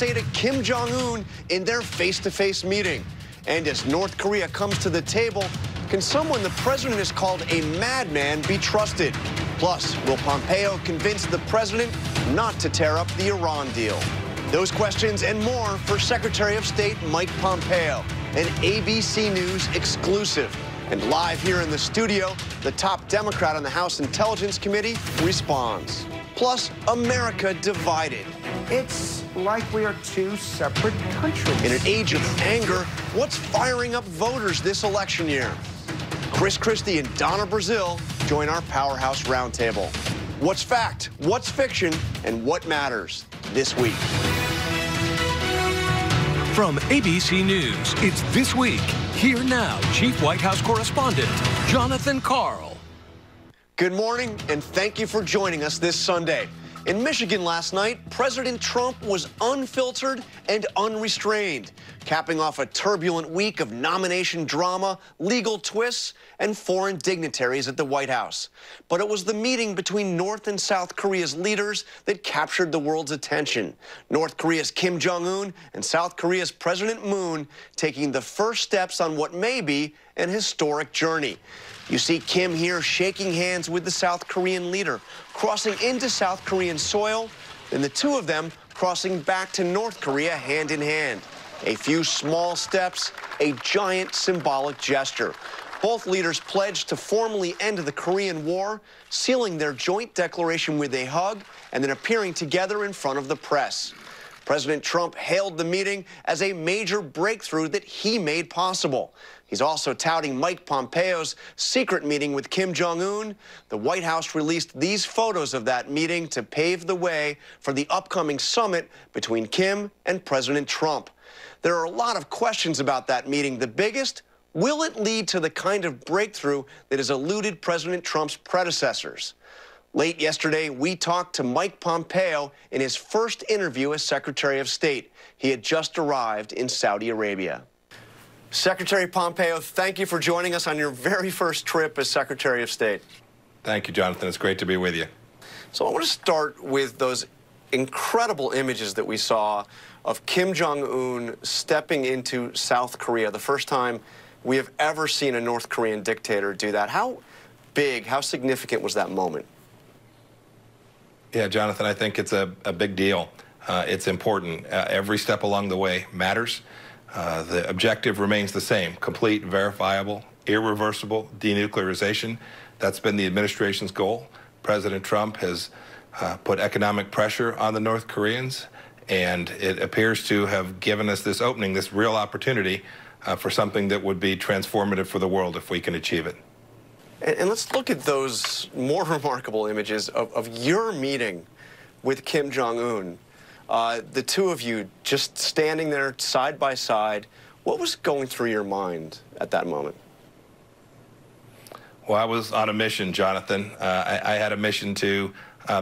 say to Kim Jong-un in their face-to-face meeting? And as North Korea comes to the table, can someone the president has called a madman be trusted? Plus, will Pompeo convince the president not to tear up the Iran deal? Those questions and more for Secretary of State Mike Pompeo, an ABC News exclusive. And live here in the studio, the top Democrat on the House Intelligence Committee responds. Plus, America divided. It's like we are two separate countries. In an age of anger, what's firing up voters this election year? Chris Christie and Donna Brazil join our Powerhouse Roundtable. What's fact, what's fiction, and what matters this week? From ABC News, it's This Week. Here now, Chief White House Correspondent Jonathan Karl. Good morning, and thank you for joining us this Sunday. In Michigan last night, President Trump was unfiltered and unrestrained, capping off a turbulent week of nomination drama, legal twists, and foreign dignitaries at the White House. But it was the meeting between North and South Korea's leaders that captured the world's attention. North Korea's Kim Jong-un and South Korea's President Moon taking the first steps on what may be an historic journey. You see Kim here shaking hands with the South Korean leader, crossing into South Korean soil, and the two of them crossing back to North Korea hand in hand. A few small steps, a giant symbolic gesture. Both leaders pledged to formally end the Korean War, sealing their joint declaration with a hug and then appearing together in front of the press. President Trump hailed the meeting as a major breakthrough that he made possible. He's also touting Mike Pompeo's secret meeting with Kim Jong-un. The White House released these photos of that meeting to pave the way for the upcoming summit between Kim and President Trump. There are a lot of questions about that meeting. The biggest, will it lead to the kind of breakthrough that has eluded President Trump's predecessors? Late yesterday, we talked to Mike Pompeo in his first interview as Secretary of State. He had just arrived in Saudi Arabia. Secretary Pompeo, thank you for joining us on your very first trip as Secretary of State. Thank you, Jonathan. It's great to be with you. So I want to start with those incredible images that we saw of Kim Jong-un stepping into South Korea, the first time we have ever seen a North Korean dictator do that. How big, how significant was that moment? Yeah, Jonathan, I think it's a big deal. It's important. Every step along the way matters. The objective remains the same: complete, verifiable, irreversible denuclearization. That's been the administration's goal. President Trump has put economic pressure on the North Koreans, and it appears to have given us this opening, this real opportunity for something that would be transformative for the world if we can achieve it. And let's look at those more remarkable images of your meeting with Kim Jong-un. The two of you just standing there side by side. What was going through your mind at that moment? Well, I was on a mission, Jonathan. I had a mission to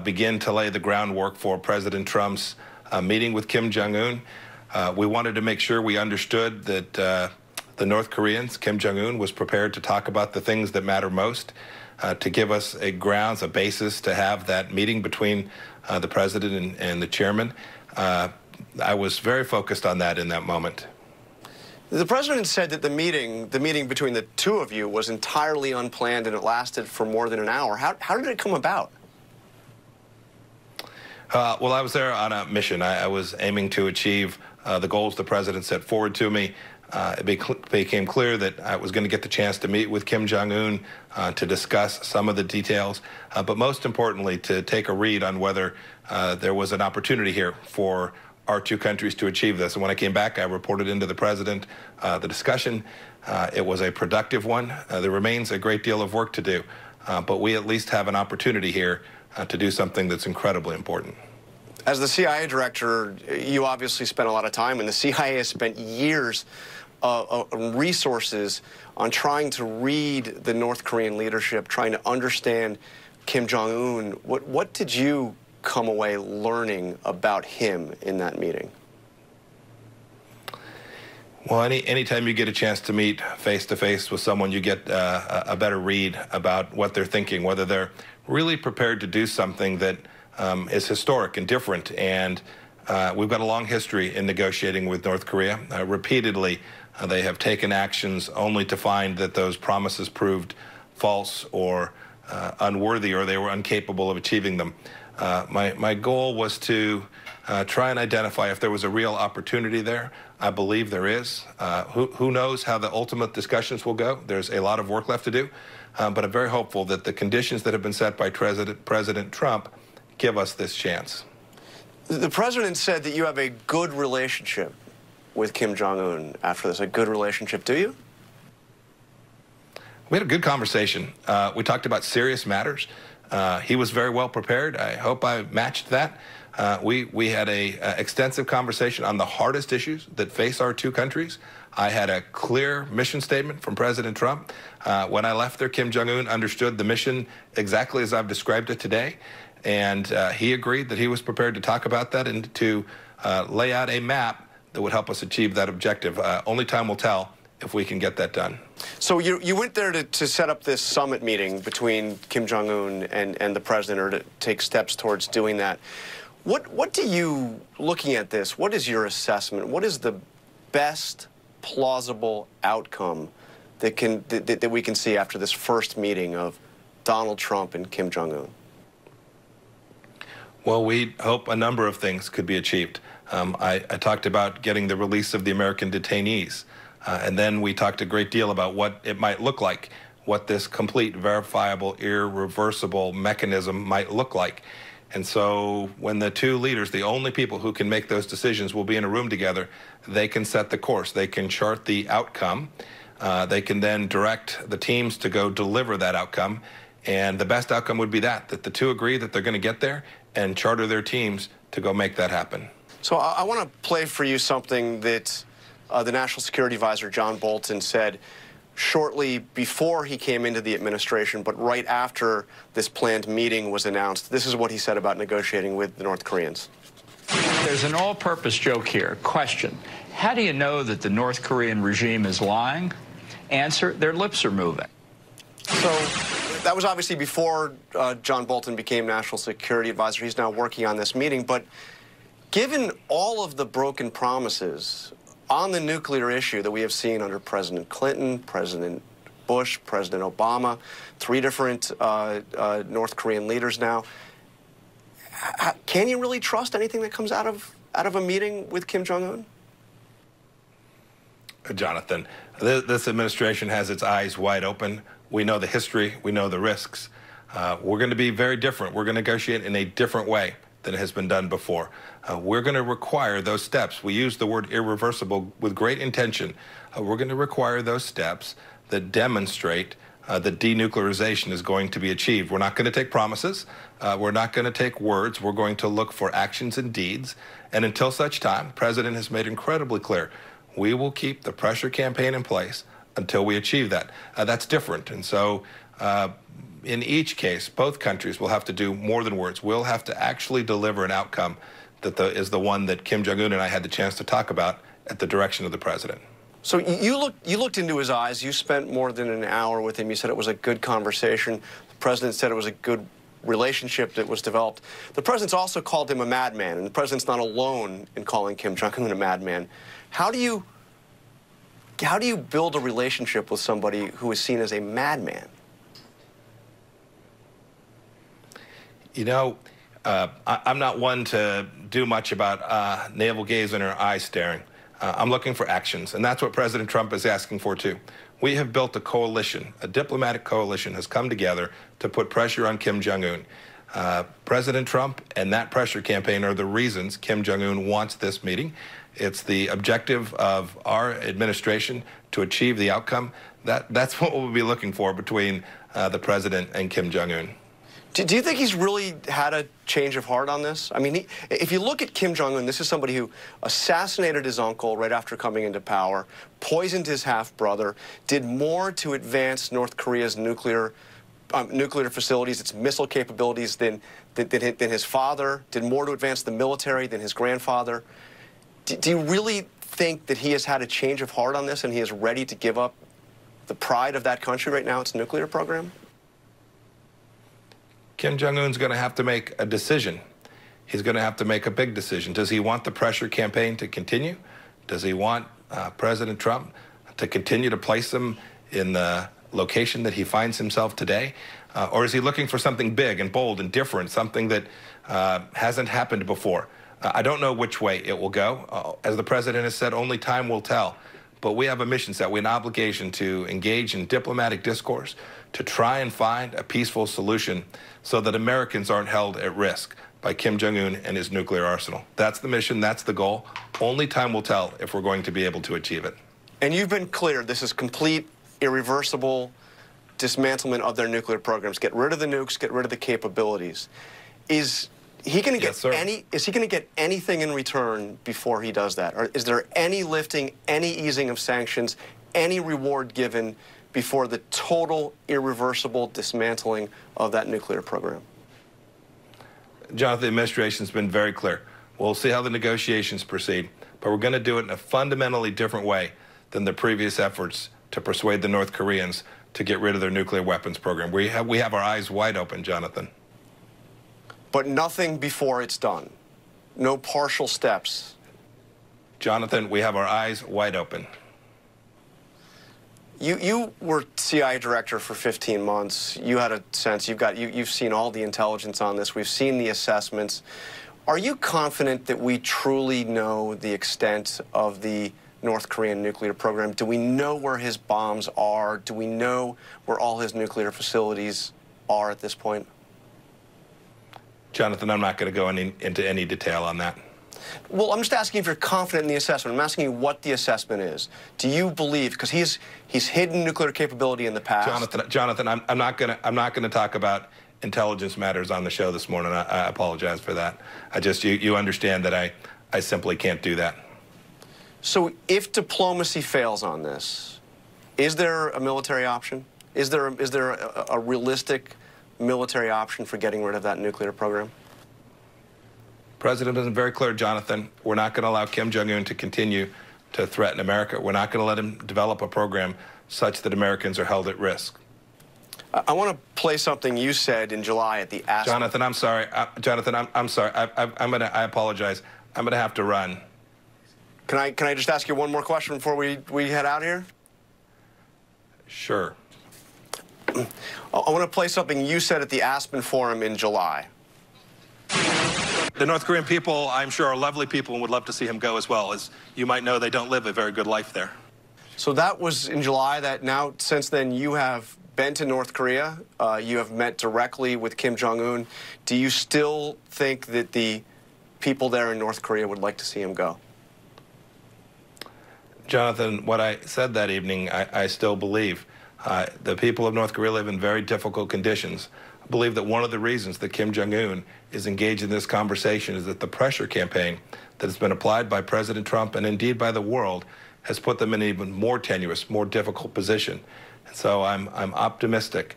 begin to lay the groundwork for President Trump's meeting with Kim Jong-un. We wanted to make sure we understood that the North Koreans, Kim Jong-un, was prepared to talk about the things that matter most, to give us a grounds, a basis to have that meeting between the president and the chairman. I was very focused on that in that moment. The president said that the meeting between the two of you was entirely unplanned and it lasted for more than an hour. How did it come about? Well, I was there on a mission. I was aiming to achieve the goals the president set forward to me. It became clear that I was going to get the chance to meet with Kim Jong-un to discuss some of the details, but most importantly, to take a read on whether there was an opportunity here for our two countries to achieve this. And when I came back, I reported into the president the discussion. It was a productive one. There remains a great deal of work to do, but we at least have an opportunity here to do something that's incredibly important. As the CIA director, you obviously spent a lot of time, and the CIA has spent years resources on trying to read the North Korean leadership, trying to understand Kim Jong-un. What did you come away learning about him in that meeting? Well, anytime you get a chance to meet face-to-face with someone, you get a better read about what they're thinking, whether they're really prepared to do something that is historic and different and We've got a long history in negotiating with North Korea. Repeatedly, they have taken actions only to find that those promises proved false or unworthy, or they were incapable of achieving them. My goal was to try and identify if there was a real opportunity there. I believe there is. Who knows how the ultimate discussions will go? There's a lot of work left to do, but I'm very hopeful that the conditions that have been set by President Trump give us this chance. The president said that you have a good relationship with Kim Jong-un after this. A good relationship, do you? We had a good conversation. We talked about serious matters. He was very well prepared. I hope I matched that. We had a extensive conversation on the hardest issues that face our two countries. I had a clear mission statement from President Trump. When I left there, Kim Jong-un understood the mission exactly as I've described it today. And he agreed that he was prepared to talk about that and to lay out a map that would help us achieve that objective. Only time will tell if we can get that done. So you went there to set up this summit meeting between Kim Jong-un and the president, or to take steps towards doing that. What do you, looking at this, what is your assessment? What is the best plausible outcome that we can see after this first meeting of Donald Trump and Kim Jong-un? Well, we hope a number of things could be achieved. I talked about getting the release of the American detainees. And then we talked a great deal about what it might look like, what this complete, verifiable, irreversible mechanism might look like. And so when the two leaders, the only people who can make those decisions, will be in a room together, they can set the course. They can chart the outcome. They can then direct the teams to go deliver that outcome. And the best outcome would be that the two agree that they're going to get there and charter their teams to go make that happen. So I want to play for you something that the National Security Advisor, John Bolton, said shortly before he came into the administration, but right after this planned meeting was announced. This is what he said about negotiating with the North Koreans. There's an all-purpose joke here. Question: how do you know that the North Korean regime is lying? Answer: their lips are moving. So that was obviously before John Bolton became National Security Advisor. He's now working on this meeting. But given all of the broken promises on the nuclear issue that we have seen under President Clinton, President Bush, President Obama, three different North Korean leaders now, can you really trust anything that comes out of a meeting with Kim Jong-un? Jonathan, this administration has its eyes wide open. We know the history. We know the risks. We're going to be very different. We're going to negotiate in a different way than has been done before. We're going to require those steps. We use the word irreversible with great intention. We're going to require those steps that demonstrate that denuclearization is going to be achieved. We're not going to take promises. We're not going to take words. We're going to look for actions and deeds. And until such time, the president has made incredibly clear, we will keep the pressure campaign in place until we achieve that. That's different. And so in each case, both countries will have to do more than words. We'll have to actually deliver an outcome that is the one that Kim Jong-un and I had the chance to talk about at the direction of the president. So you looked into his eyes. You spent more than an hour with him. You said it was a good conversation. The president said it was a good relationship that was developed. The president's also called him a madman, and the president's not alone in calling Kim Jong-un a madman. How do you build a relationship with somebody who is seen as a madman? You know, I'm not one to do much about navel gazing or eye staring. I'm looking for actions, and that's what President Trump is asking for, too. We have built a coalition, a diplomatic coalition has come together to put pressure on Kim Jong-un. President Trump and that pressure campaign are the reasons Kim Jong-un wants this meeting. It's the objective of our administration to achieve the outcome. That's what we'll be looking for between the president and Kim Jong-un. Do you think he's really had a change of heart on this? I mean, if you look at Kim Jong-un, this is somebody who assassinated his uncle right after coming into power, poisoned his half-brother, did more to advance North Korea's nuclear facilities, its missile capabilities than his father, did more to advance the military than his grandfather. Do you really think that he has had a change of heart on this and he is ready to give up the pride of that country right now, its nuclear program? Kim Jong-un's going to have to make a decision. he's going to have to make a big decision. Does he want the pressure campaign to continue? Does he want President Trump to continue to place him in the location that he finds himself today? Or is he looking for something big and bold and different, something that hasn't happened before? I don't know which way it will go. As the president has said, only time will tell. But we have a mission set. We have an obligation to engage in diplomatic discourse, to try and find a peaceful solution so that Americans aren't held at risk by Kim Jong-un and his nuclear arsenal. That's the mission. That's the goal. Only time will tell if we're going to be able to achieve it. And you've been clear, this is complete, irreversible dismantlement of their nuclear programs. Get rid of the nukes, get rid of the capabilities. Is he going to get is he going to get anything in return before he does that? Or is there any lifting, any easing of sanctions, any reward given before the total irreversible dismantling of that nuclear program? Jonathan, the administration's been very clear. We'll see how the negotiations proceed, but we're going to do it in a fundamentally different way than the previous efforts to persuade the North Koreans to get rid of their nuclear weapons program. We have our eyes wide open, Jonathan. But nothing before it's done. No partial steps. Jonathan, we have our eyes wide open. You were CIA director for 15 months. You had a sense. You've seen all the intelligence on this. We've seen the assessments. Are you confident that we truly know the extent of the North Korean nuclear program? Do we know where his bombs are? Do we know where all his nuclear facilities are at this point? Jonathan, I'm not going to go into any detail on that. Well, I'm just asking if you're confident in the assessment. I'm asking you what the assessment is. Do you believe, because he's hidden nuclear capability in the past? Jonathan, I'm not going to talk about intelligence matters on the show this morning. I apologize for that. You understand that I simply can't do that. So if diplomacy fails on this, is there a military option? Is there a realistic military option for getting rid of that nuclear program? The President has been very clear, Jonathan. We're not going to allow Kim Jong-un to continue to threaten America. We're not going to let him develop a program such that Americans are held at risk. I want to play something you said in July at the Aspen. Jonathan, I'm sorry. Jonathan, I'm sorry. I apologize. I'm going to have to run. Can I just ask you one more question before we head out here? Sure. I want to play something you said at the Aspen Forum in July. The North Korean people, I'm sure, are lovely people and would love to see him go as well. As you might know, they don't live a very good life there. So that was in July. That now, since then, you have been to North Korea. You have met directly with Kim Jong-un. Do you still think that the people there in North Korea would like to see him go? Jonathan, what I said that evening, I still believe. The people of North Korea live in very difficult conditions. I believe that one of the reasons that Kim Jong-un is engaged in this conversation is that the pressure campaign that has been applied by President Trump and indeed by the world has put them in an even more tenuous, more difficult position. And so I'm optimistic.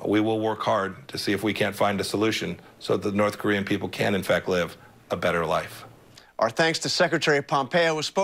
We will work hard to see if we can't find a solution so that the North Korean people can, in fact, live a better life. Our thanks to Secretary Pompeo, who spoke